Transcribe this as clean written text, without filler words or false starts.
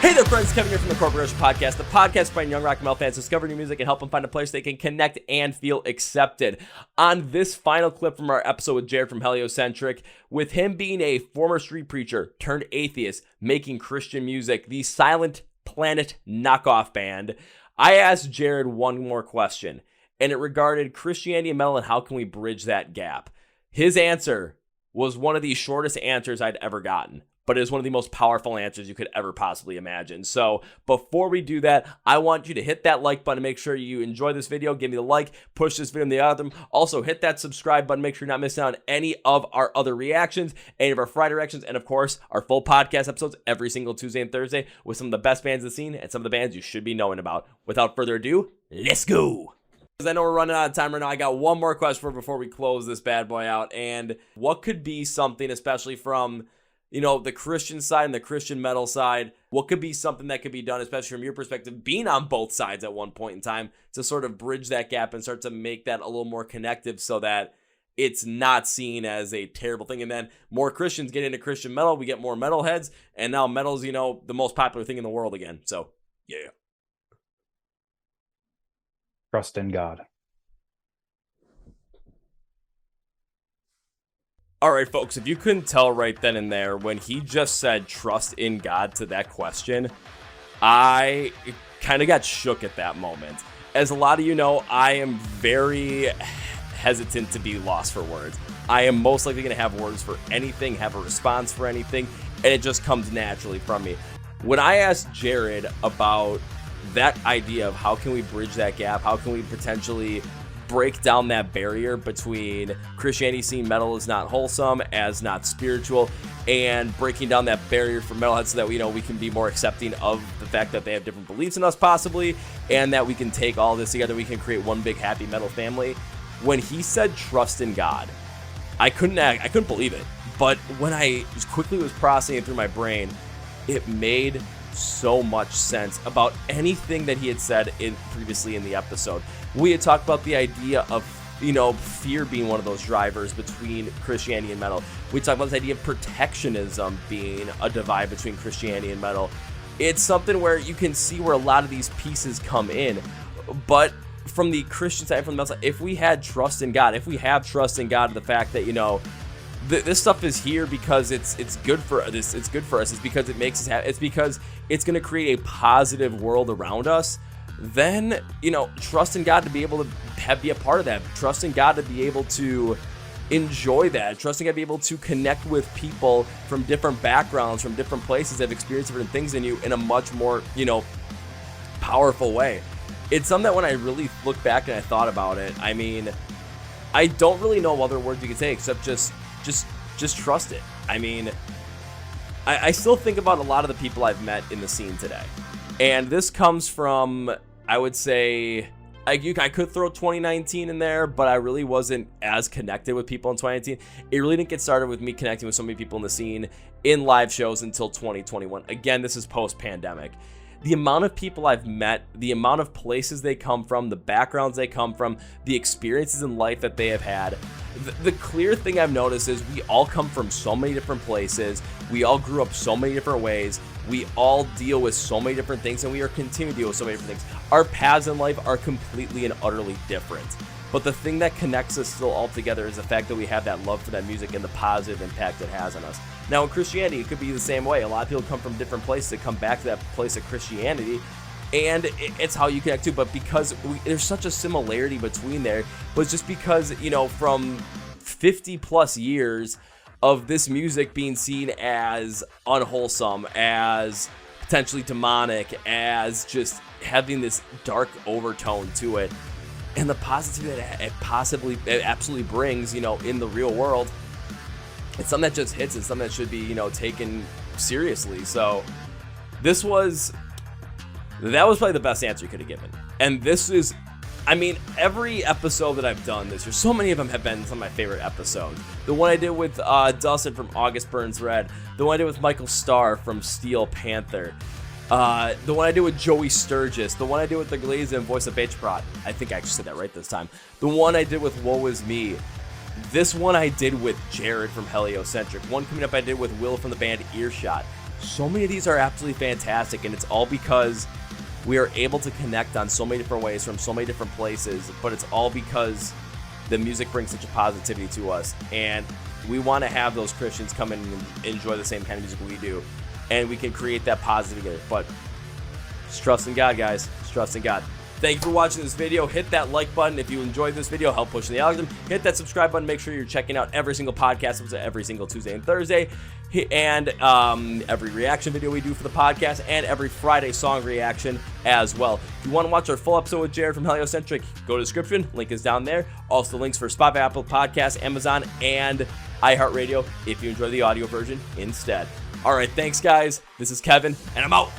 Hey there, friends. Kevin here from the Chord Podcast, the podcast by young rock and metal fans discover new music and help them find a place they can connect and feel accepted. On this final clip from our episode with Jared from Heliocentric, with him being a former street preacher turned atheist, making Christian music, the Silent Planet knockoff band, I asked Jared one more question, and it regarded Christianity and metal and how can we bridge that gap. His answer was one of the shortest answers I'd ever gotten, but it is one of the most powerful answers you could ever possibly imagine. So before we do that, I want you to hit that like button. Make sure you enjoy this video. Give me the like. Push this video in the other. Also, hit that subscribe button. Make sure you're not missing out on any of our other reactions, any of our Friday reactions, and of course, our full podcast episodes every single Tuesday and Thursday with some of the best bands in the scene and some of the bands you should be knowing about. Without further ado, let's go. I know we're running out of time right now. I got one more question before we close this bad boy out. And what could be something, especially from the Christian side and the Christian metal side, what could be something that could be done, especially from your perspective, being on both sides at one point in time, to sort of bridge that gap and start to make that a little more connective so that it's not seen as a terrible thing. And then more Christians get into Christian metal, we get more metalheads, and now metal's, the most popular thing in the world again. So, yeah. Trust in God. All right, folks, if you couldn't tell right then and there, when he just said trust in God to that question, I kind of got shook at that moment. As a lot of you know, I am very hesitant to be lost for words. I am most likely going to have words for anything, have a response for anything, and it just comes naturally from me. When I asked Jared about that idea of how can we bridge that gap, how can we potentially break down that barrier between Christianity seeing metal as not wholesome, as not spiritual, and breaking down that barrier for metalheads so that we can be more accepting of the fact that they have different beliefs in us possibly, and that we can take all this together, we can create one big happy metal family. When he said trust in God, I couldn't believe it. But when I just quickly was processing it through my brain, it made so much sense about anything that he had said previously in the episode. We had talked about the idea of fear being one of those drivers between Christianity and metal. We talked about this idea of protectionism being a divide between Christianity and metal. It's something where you can see where a lot of these pieces come in, but from the Christian side, from the metal side, if we had trust in God, if we have trust in God, the fact that this stuff is here because it's good for this. It's good for us. It's because it makes us happy. It's because it's going to create a positive world around us. Then trust in God to be able to be a part of that. Trust in God to be able to enjoy that. Trust in God to be able to connect with people from different backgrounds, from different places that have experienced different things than you in a much more powerful way. It's something that when I really look back and I thought about it, I mean, I don't really know other words you could say except just trust it. I mean, I still think about a lot of the people I've met in the scene today. And this comes from, I would say, I could throw 2019 in there, but I really wasn't as connected with people in 2019. It really didn't get started with me connecting with so many people in the scene in live shows until 2021. Again, this is post-pandemic. The amount of people I've met, the amount of places they come from, the backgrounds they come from, the experiences in life that they have had. The clear thing I've noticed is we all come from so many different places. We all grew up so many different ways. We all deal with so many different things, and we are continuing to deal with so many different things. Our paths in life are completely and utterly different. But the thing that connects us still all together is the fact that we have that love for that music and the positive impact it has on us. Now, in Christianity, it could be the same way. A lot of people come from different places that come back to that place of Christianity, and it's how you connect too. But because there's such a similarity between there, but just because, from 50 plus years of this music being seen as unwholesome, as potentially demonic, as just having this dark overtone to it, and the positivity that it absolutely brings, in the real world, it's something that just hits. It's something that should be, taken seriously. So that was probably the best answer you could have given. And this is, every episode that I've done this year, so many of them have been some of my favorite episodes. The one I did with Dustin from August Burns Red, the one I did with Michael Starr from Steel Panther, the one I did with Joey Sturgis, the one I did with the Glaze and Voice of H-Prod. I think I actually said that right this time. The one I did with Woe Is Me. This one I did with Jared from Heliocentric. One coming up I did with Will from the band Earshot. So many of these are absolutely fantastic, and it's all because we are able to connect on so many different ways from so many different places, but it's all because the music brings such a positivity to us, and we want to have those Christians come in and enjoy the same kind of music we do, and we can create that positive together. But just trust in God, guys. Just trust in God. Thank you for watching this video. Hit that like button if you enjoyed this video. Help push the algorithm. Hit that subscribe button. Make sure you're checking out every single podcast episode every single Tuesday and Thursday, and every reaction video we do for the podcast, and every Friday song reaction as well. If you want to watch our full episode with Jared from Heliocentric, go to the description. Link is down there. Also, links for Spotify, Apple Podcasts, Amazon, and iHeart Radio if you enjoy the audio version instead. All right, thanks, guys. This is Kevin, and I'm out.